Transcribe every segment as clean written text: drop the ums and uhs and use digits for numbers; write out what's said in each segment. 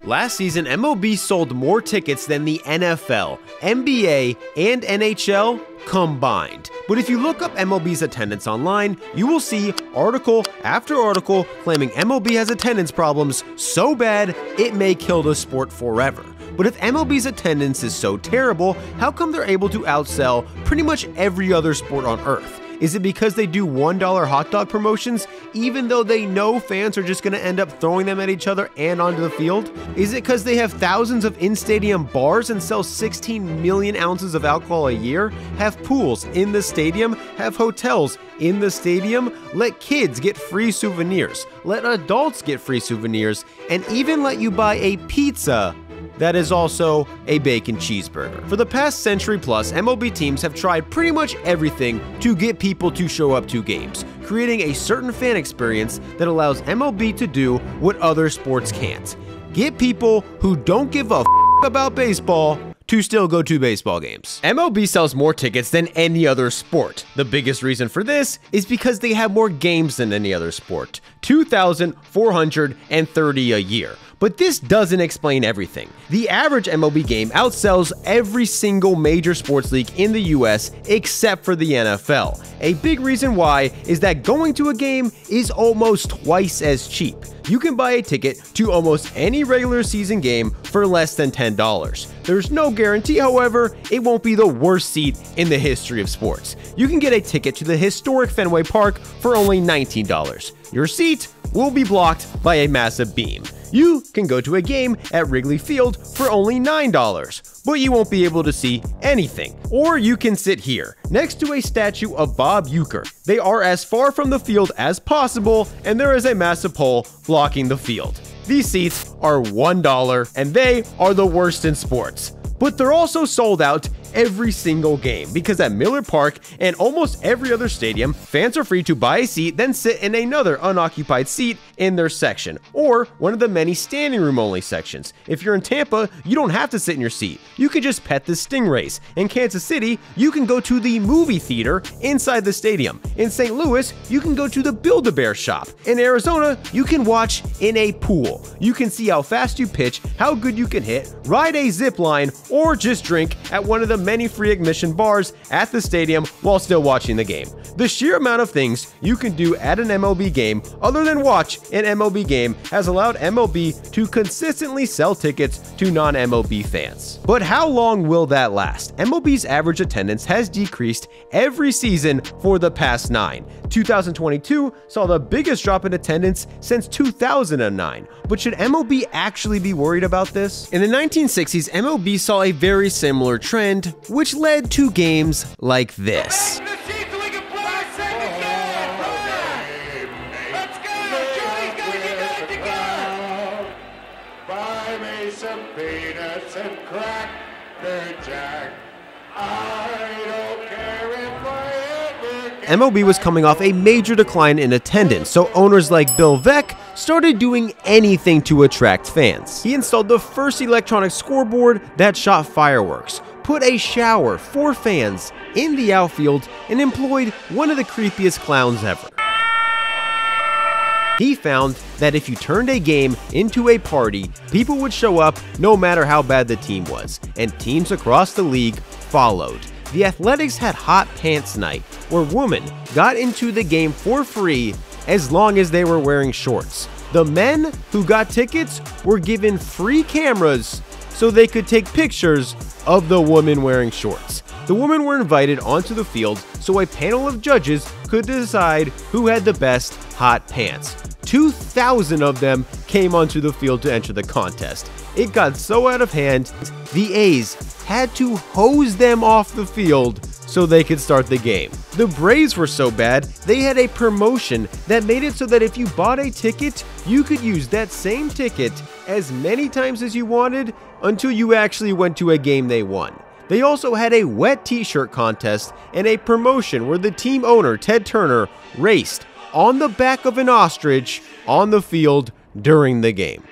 Last season, MLB sold more tickets than the NFL, NBA, and NHL combined. But if you look up MLB's attendance online, you will see article after article claiming MLB has attendance problems so bad it may kill the sport forever. But if MLB's attendance is so terrible, how come they're able to outsell pretty much every other sport on earth? Is it because they do $1 hot dog promotions, even though they know fans are just going to end up throwing them at each other and onto the field? Is it because they have thousands of in-stadium bars and sell 16 million ounces of alcohol a year, have pools in the stadium, have hotels in the stadium, let kids get free souvenirs, let adults get free souvenirs, and even let you buy a pizza that is also a bacon cheeseburger? For the past century plus, MLB teams have tried pretty much everything to get people to show up to games, creating a certain fan experience that allows MLB to do what other sports can't. Get people who don't give a about baseball to still go to baseball games. MLB sells more tickets than any other sport. The biggest reason for this is because they have more games than any other sport, 2,430 a year. But this doesn't explain everything. The average MLB game outsells every single major sports league in the US except for the NFL. A big reason why is that going to a game is almost twice as cheap. You can buy a ticket to almost any regular season game for less than $10. There's no guarantee, however, it won't be the worst seat in the history of sports. You can get a ticket to the historic Fenway Park for only $19. Your seat will be blocked by a massive beam. You can go to a game at Wrigley Field for only $9, but you won't be able to see anything. Or you can sit here, next to a statue of Bob Uecker. They are as far from the field as possible, and there is a massive pole blocking the field. These seats are $1, and they are the worst in sports. But they're also sold out every single game, because at Miller Park and almost every other stadium, fans are free to buy a seat, then sit in another unoccupied seat in their section, or one of the many standing room only sections. If you're in Tampa, you don't have to sit in your seat. You can just pet the stingrays. In Kansas City, you can go to the movie theater inside the stadium. In St. Louis, you can go to the Build-A-Bear shop. In Arizona, you can watch in a pool. You can see how fast you pitch, how good you can hit, ride a zip line, or just drink at one of the many free admission bars at the stadium while still watching the game. The sheer amount of things you can do at an MLB game other than watch an MLB game has allowed MLB to consistently sell tickets to non-MLB fans. But how long will that last? MLB's average attendance has decreased every season for the past 9. 2022 saw the biggest drop in attendance since 2009. But should MLB actually be worried about this? In the 1960s, MLB saw a very similar trend, which led to games like this. Buy me some peanuts and Cracker Jack. I don't care if I ever get MLB was coming off a major decline in attendance, so owners like Bill Veeck started doing anything to attract fans. He installed the first electronic scoreboard that shot fireworks, put a shower for fans in the outfield, and employed one of the creepiest clowns ever. He found that if you turned a game into a party, people would show up no matter how bad the team was, and teams across the league followed. The Athletics had Hot Pants Night, where women got into the game for free as long as they were wearing shorts. The men who got tickets were given free cameras so they could take pictures of the women wearing shorts. The women were invited onto the field so a panel of judges could decide who had the best hot pants. 2,000 of them came onto the field to enter the contest. It got so out of hand, the A's had to hose them off the field so they could start the game. The Braves were so bad, they had a promotion that made it so that if you bought a ticket, you could use that same ticket as many times as you wanted until you actually went to a game they won. They also had a wet t-shirt contest and a promotion where the team owner, Ted Turner, raced on the back of an ostrich on the field during the game.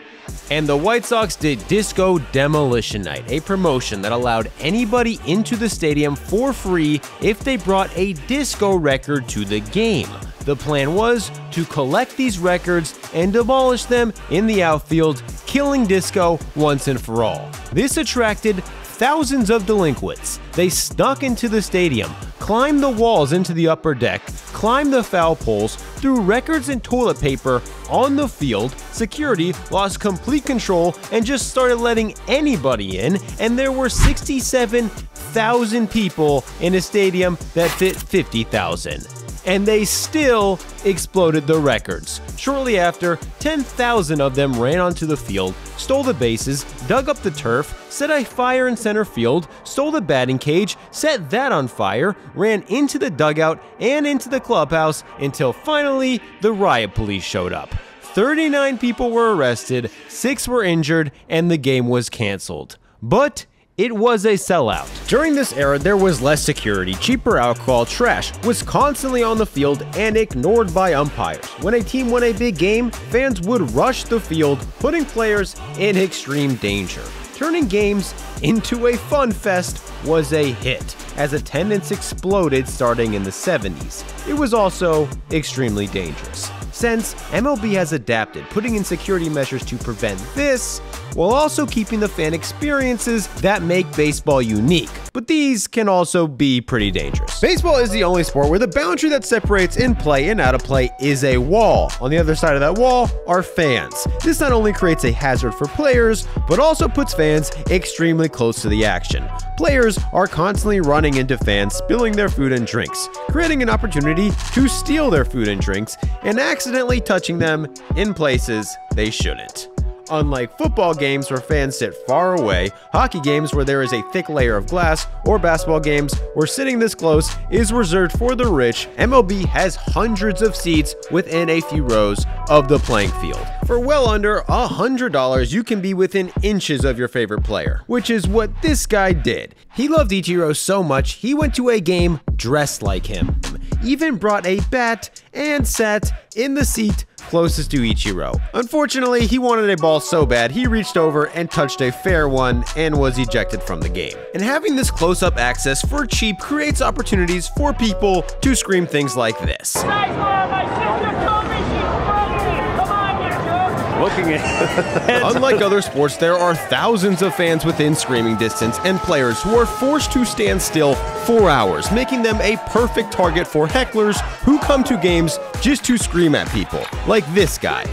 And the White Sox did Disco Demolition Night, a promotion that allowed anybody into the stadium for free if they brought a disco record to the game. The plan was to collect these records and demolish them in the outfield, killing disco once and for all. This attracted thousands of delinquents. They snuck into the stadium, climbed the walls into the upper deck, climbed the foul poles, threw records and toilet paper on the field. Security lost complete control and just started letting anybody in, and there were 67,000 people in a stadium that fit 50,000. And they still exploded the records. Shortly after, 10,000 of them ran onto the field, stole the bases, dug up the turf, set a fire in center field, stole the batting cage, set that on fire, ran into the dugout and into the clubhouse until finally the riot police showed up. 39 people were arrested, 6 were injured, and the game was canceled. But it was a sellout. During this era, there was less security, cheaper alcohol, trash was constantly on the field and ignored by umpires. When a team won a big game, fans would rush the field, putting players in extreme danger. Turning games into a fun fest was a hit, as attendance exploded starting in the 70s. It was also extremely dangerous. Since MLB has adapted, putting in security measures to prevent this, while also keeping the fan experiences that make baseball unique. But these can also be pretty dangerous. Baseball is the only sport where the boundary that separates in play and out of play is a wall. On the other side of that wall are fans. This not only creates a hazard for players, but also puts fans extremely close to the action. Players are constantly running into fans, spilling their food and drinks, creating an opportunity to steal their food and drinks, and accidentally touching them in places they shouldn't. Unlike football games where fans sit far away, hockey games where there is a thick layer of glass, or basketball games where sitting this close is reserved for the rich, MLB has hundreds of seats within a few rows of the playing field. For well under $100, you can be within inches of your favorite player, which is what this guy did. He loved Ichiro so much, he went to a game dressed like him, even brought a bat and sat in the seat closest to Ichiro. Unfortunately, he wanted a ball so bad, he reached over and touched a fair one and was ejected from the game. And having this close-up access for cheap creates opportunities for people to scream things like this. Nice one, my sister told me she's pregnant. Come on, you jerk. Looking at Unlike other sports, there are thousands of fans within screaming distance and players who are forced to stand still for hours, making them a perfect target for hecklers who come to games just to scream at people, like this guy.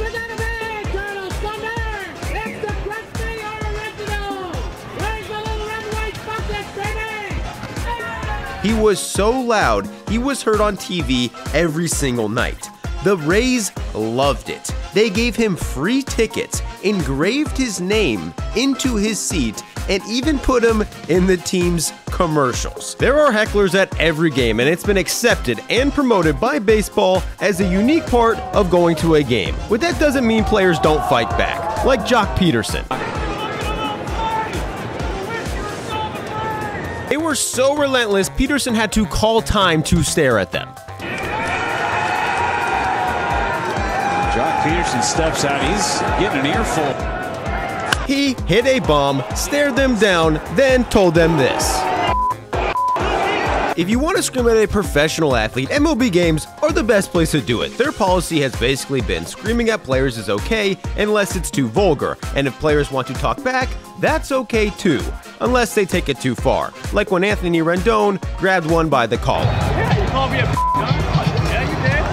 He was so loud, he was heard on TV every single night. The Rays loved it. They gave him free tickets, engraved his name into his seat, and even put him in the team's commercials. There are hecklers at every game, and it's been accepted and promoted by baseball as a unique part of going to a game. But that doesn't mean players don't fight back, like Jock Peterson. They were so relentless, Peterson had to call time to stare at them. Jock Peterson steps out. He's getting an earful. He hit a bomb, stared them down, then told them this. If you want to scream at a professional athlete, MLB games are the best place to do it. Their policy has basically been screaming at players is okay unless it's too vulgar, and if players want to talk back, that's okay too, unless they take it too far, like when Anthony Rendon grabbed one by the collar.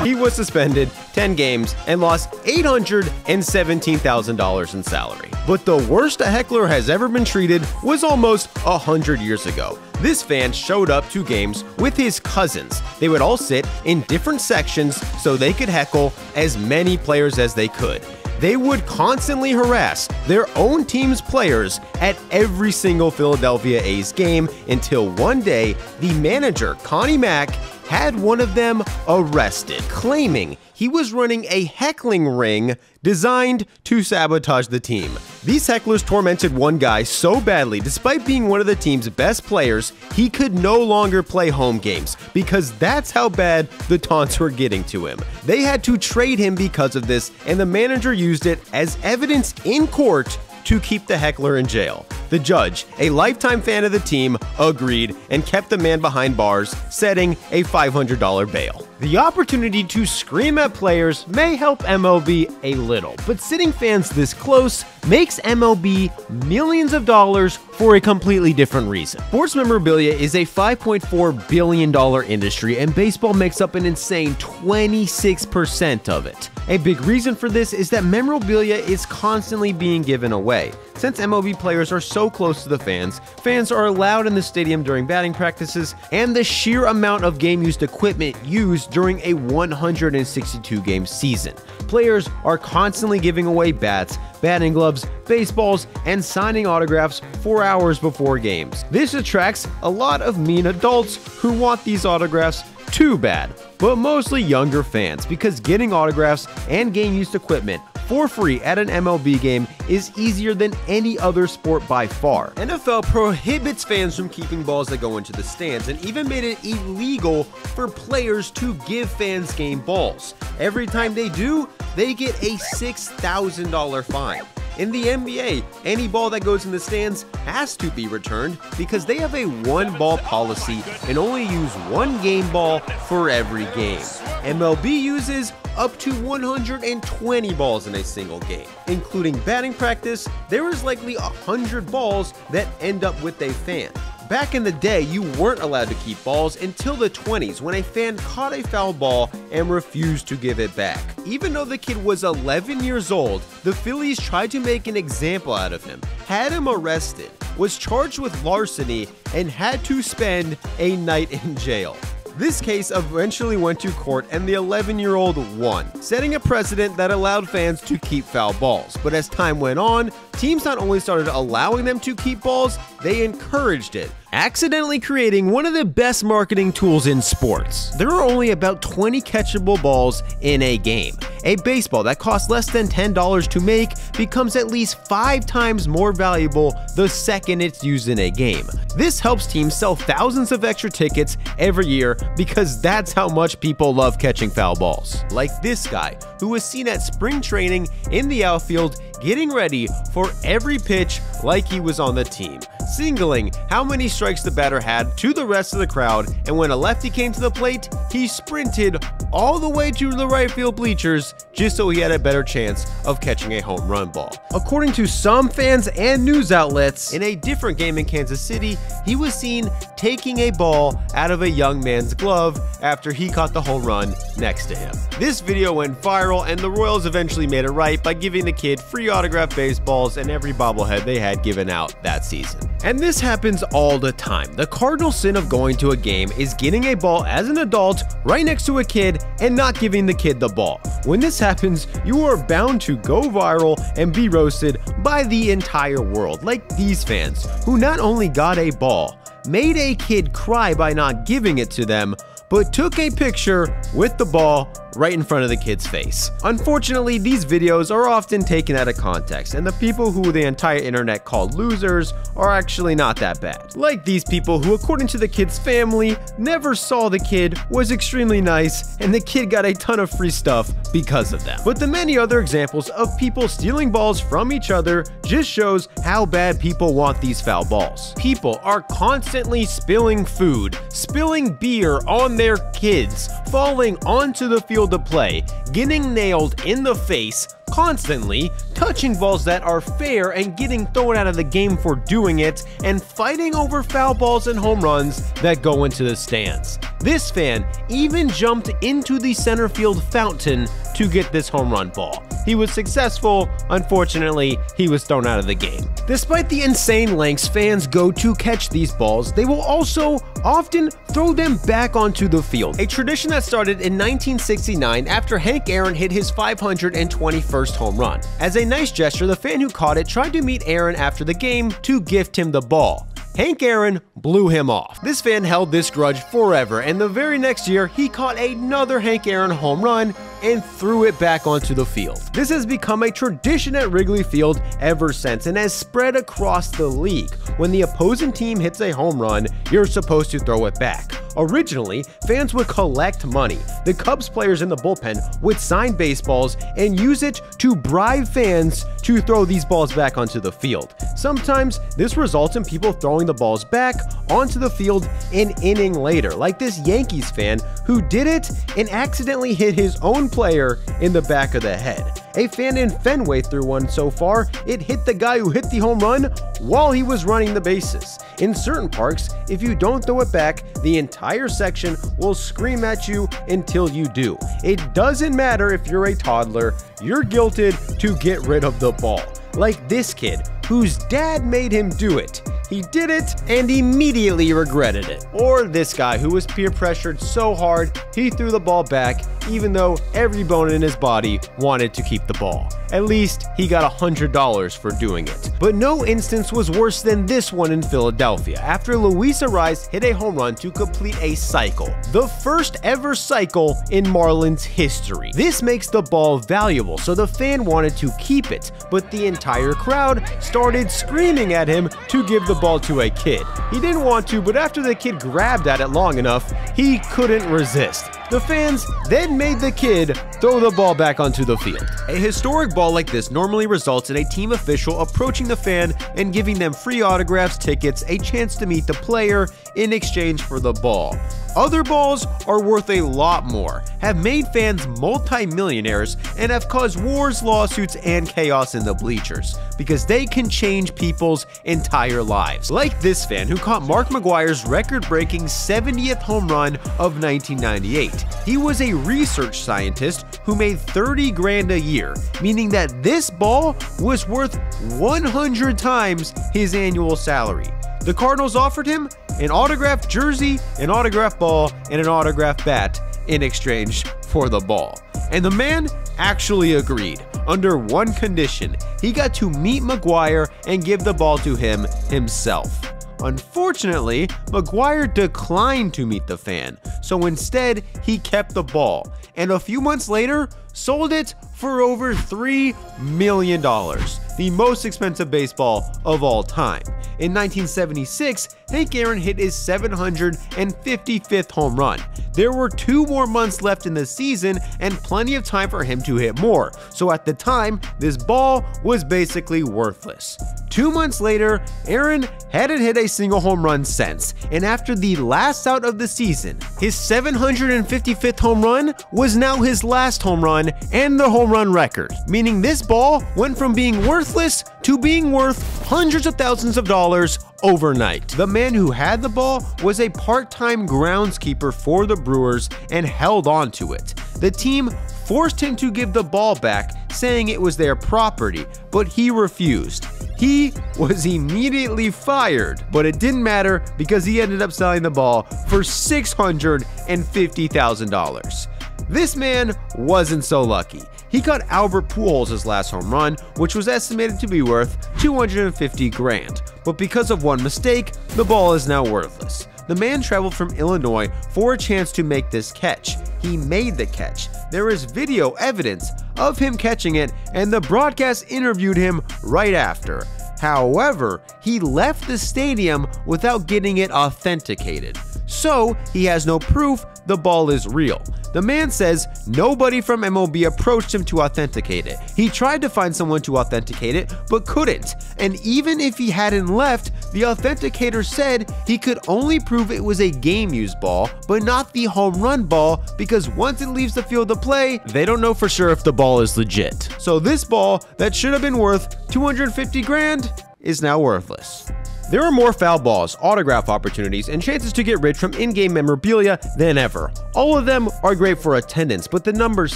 He was suspended 10 games and lost $817,000 in salary. But the worst a heckler has ever been treated was almost 100 years ago. This fan showed up to games with his cousins. They would all sit in different sections so they could heckle as many players as they could. They would constantly harass their own team's players at every single Philadelphia A's game until one day, the manager, Connie Mack, had one of them arrested, claiming he was running a heckling ring designed to sabotage the team. These hecklers tormented one guy so badly, despite being one of the team's best players, he could no longer play home games because that's how bad the taunts were getting to him. They had to trade him because of this, and the manager used it as evidence in court to keep the heckler in jail. The judge, a lifetime fan of the team, agreed and kept the man behind bars, setting a $500 bail. The opportunity to scream at players may help MLB a little, but sitting fans this close makes MLB millions of dollars for a completely different reason. Sports memorabilia is a $5.4 billion industry, and baseball makes up an insane 26% of it. A big reason for this is that memorabilia is constantly being given away. Since MLB players are so close to the fans, fans are allowed in the stadium during batting practices, and the sheer amount of game-used equipment used during a 162-game season. Players are constantly giving away bats, batting gloves, baseballs, and signing autographs 4 hours before games. This attracts a lot of mean adults who want these autographs too bad, but mostly younger fans, because getting autographs and game-used equipment for free at an MLB game is easier than any other sport by far. NFL prohibits fans from keeping balls that go into the stands, and even made it illegal for players to give fans game balls. Every time they do, they get a $6,000 fine. In the NBA, any ball that goes in the stands has to be returned because they have a one-ball policy and only use one game ball for every game. MLB uses up to 120 balls in a single game. Including batting practice, there is likely 100 balls that end up with a fan. Back in the day, you weren't allowed to keep balls until the 20s when a fan caught a foul ball and refused to give it back. Even though the kid was 11 years old, the Phillies tried to make an example out of him, had him arrested, was charged with larceny, and had to spend a night in jail. This case eventually went to court and the 11-year-old won, setting a precedent that allowed fans to keep foul balls. But as time went on, teams not only started allowing them to keep balls, they encouraged it, accidentally creating one of the best marketing tools in sports. There are only about 20 catchable balls in a game. A baseball that costs less than $10 to make becomes at least 5 times more valuable the second it's used in a game. This helps teams sell thousands of extra tickets every year because that's how much people love catching foul balls. Like this guy, who was seen at spring training in the outfield getting ready for every pitch like he was on the team, signaling how many strikes the batter had to the rest of the crowd, and when a lefty came to the plate, he sprinted all the way to the right field bleachers just so he had a better chance of catching a home run ball. According to some fans and news outlets, in a different game in Kansas City, he was seen taking a ball out of a young man's glove after he caught the home run next to him. This video went viral, and the Royals eventually made it right by giving the kid free autographed baseballs and every bobblehead they had given out that season. And this happens all the time. The cardinal sin of going to a game is getting a ball as an adult right next to a kid and not giving the kid the ball. When this happens, you are bound to go viral and be roasted by the entire world, like these fans, who not only got a ball, made a kid cry by not giving it to them, but took a picture with the ball right in front of the kid's face. Unfortunately, these videos are often taken out of context, and the people who the entire internet call losers are actually not that bad. Like these people who, according to the kid's family, never saw the kid, was extremely nice, and the kid got a ton of free stuff because of them. But the many other examples of people stealing balls from each other just shows how bad people want these foul balls. People are constantly spilling food, spilling beer on their kids, falling onto the field to play, getting nailed in the face, constantly touching balls that are fair and getting thrown out of the game for doing it, and fighting over foul balls and home runs that go into the stands. This fan even jumped into the center field fountain to get this home run ball. He was successful. Unfortunately, he was thrown out of the game. Despite the insane lengths fans go to catch these balls, they will also often throw them back onto the field. A tradition that started in 1969 after Hank Aaron hit his 521st home run. As a nice gesture, the fan who caught it tried to meet Aaron after the game to gift him the ball. Hank Aaron blew him off. This fan held this grudge forever, and the very next year, he caught another Hank Aaron home run and threw it back onto the field. This has become a tradition at Wrigley Field ever since and has spread across the league. When the opposing team hits a home run, you're supposed to throw it back. Originally, fans would collect money. The Cubs players in the bullpen would sign baseballs and use it to bribe fans to throw these balls back onto the field. Sometimes this results in people throwing the balls back onto the field an inning later, like this Yankees fan who did it and accidentally hit his own player in the back of the head. A fan in Fenway threw one so far, it hit the guy who hit the home run while he was running the bases. In certain parks, if you don't throw it back, the entire section will scream at you until you do. It doesn't matter if you're a toddler, you're guilted to get rid of the ball. Like this kid, whose dad made him do it. He did it and immediately regretted it. Or this guy who was peer pressured so hard, he threw the ball back even though every bone in his body wanted to keep the ball. At least he got $100 for doing it. But no instance was worse than this one in Philadelphia, after Luis Arraez hit a home run to complete a cycle. The first ever cycle in Marlins history. This makes the ball valuable, so the fan wanted to keep it, but the entire crowd started screaming at him to give the ball to a kid. He didn't want to, but after the kid grabbed at it long enough, he couldn't resist. The fans then made the kid throw the ball back onto the field. A historic ball like this normally results in a team official approaching the fan and giving them free autographs, tickets, a chance to meet the player in exchange for the ball. Other balls are worth a lot more, have made fans multi-millionaires, and have caused wars, lawsuits, and chaos in the bleachers, because they can change people's entire lives. Like this fan who caught Mark McGwire's record-breaking 70th home run of 1998. He was a research scientist who made 30 grand a year, meaning that this ball was worth 100 times his annual salary. The Cardinals offered him an autographed jersey, an autographed ball, and an autographed bat in exchange for the ball. And the man actually agreed, under one condition: he got to meet McGwire and give the ball to him himself. Unfortunately, McGwire declined to meet the fan, so instead he kept the ball, and a few months later sold it for over $3 million, the most expensive baseball of all time. In 1976, Hank Aaron hit his 755th home run. There were 2 more months left in the season and plenty of time for him to hit more, so at the time, this ball was basically worthless. 2 months later, Aaron hadn't hit a single home run since, and after the last out of the season, his 755th home run was now his last home run and the home run record, meaning this ball went from being worthless to being worth hundreds of thousands of dollars overnight. The man who had the ball was a part-time groundskeeper for the Brewers and held on to it. The team forced him to give the ball back, saying it was their property, but he refused. He was immediately fired, but it didn't matter because he ended up selling the ball for $650,000. This man wasn't so lucky. He caught Albert Pujols' last home run, which was estimated to be worth $250 grand, but because of one mistake, the ball is now worthless. The man traveled from Illinois for a chance to make this catch. He made the catch. There is video evidence of him catching it, and the broadcast interviewed him right after. However, he left the stadium without getting it authenticated, so he has no proof the ball is real. The man says nobody from MLB approached him to authenticate it. He tried to find someone to authenticate it, but couldn't. And even if he hadn't left, the authenticator said he could only prove it was a game-used ball, but not the home run ball, because once it leaves the field of play, they don't know for sure if the ball is legit. So this ball that should have been worth 250 grand is now worthless. There are more foul balls, autograph opportunities, and chances to get rich from in-game memorabilia than ever. All of them are great for attendance, but the numbers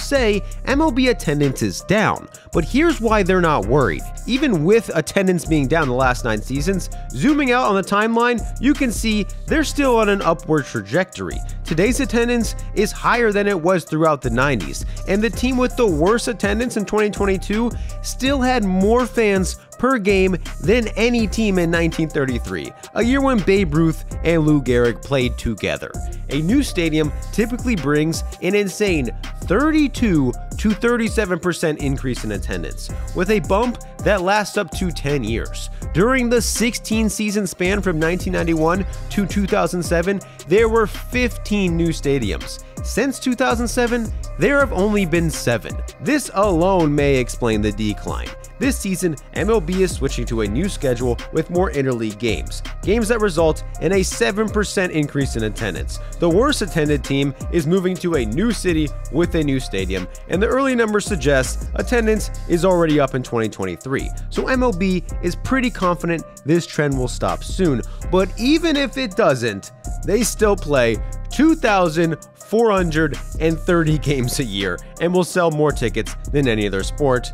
say MLB attendance is down. But here's why they're not worried. Even with attendance being down the last 9 seasons, zooming out on the timeline, you can see they're still on an upward trajectory. Today's attendance is higher than it was throughout the 90s, and the team with the worst attendance in 2022 still had more fans per game than any team in 1933, a year when Babe Ruth and Lou Gehrig played together. A new stadium typically brings an insane 32 to 37% increase in attendance, with a bump that lasts up to 10 years. During the 16-season span from 1991 to 2007, there were 15 new stadiums. Since 2007, there have only been 7. This alone may explain the decline. This season, MLB is switching to a new schedule with more interleague games that result in a 7% increase in attendance. The worst attended team is moving to a new city with a new stadium, and the early numbers suggest attendance is already up in 2023. So MLB is pretty confident this trend will stop soon, but even if it doesn't, they still play 2,430 games a year and will sell more tickets than any other sport,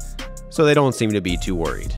so they don't seem to be too worried.